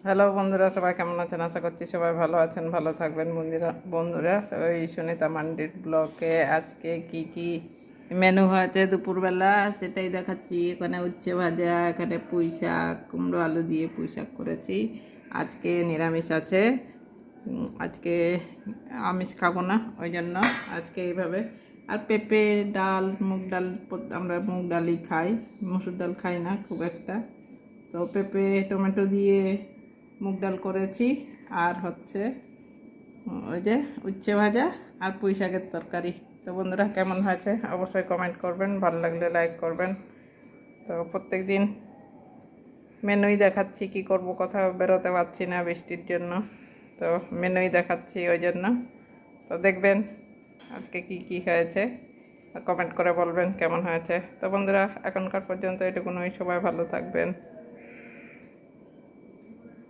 Hello বন্ধুরা, সবাই কেমন আছেন? আশা করছি সবাই ভালো আছেন, ভালো থাকবেন। বন্ধুরা ওই সুনিতা মান্ডির ব্লকে আজকে কি কি মেনু হয়েছে দুপুরবেলা সেটাই দেখাচ্ছি। এখানে উচ্ছে ভাজা, এখানে পুঁই শাক, কুমড়ো আলু দিয়ে পুঁই শাক করেছি। আজকে নিরামিষ আছে। আজকে আমিষ খাবো না, ওই জন্য আজকে এইভাবে। আর পেঁপে, ডাল, মুগ ডাল, আমরা মুগ ডালই খাই, মসুর ডাল খাই না খুব একটা। তো পেঁপে টমেটো দিয়ে মুগ ডাল করেছি। আর হচ্ছে ওই যে উচ্ছে ভাজা আর পুঁই শাকের তরকারি। তো বন্ধুরা, কেমন হয়েছে অবশ্যই কমেন্ট করবেন, ভালো লাগলে লাইক করবেন। তো প্রত্যেক দিন মেনুই দেখাচ্ছি, কি করব, কোথাও বেরোতে পারছি না বৃষ্টির জন্য। তো মেনুই দেখাচ্ছি ওই জন্য। তো দেখবেন আজকে কি কি হয়েছে, কমেন্ট করে বলবেন কেমন হয়েছে। তো বন্ধুরা, এখনকার পর্যন্ত এটুকুনই। সবাই ভালো থাকবেন।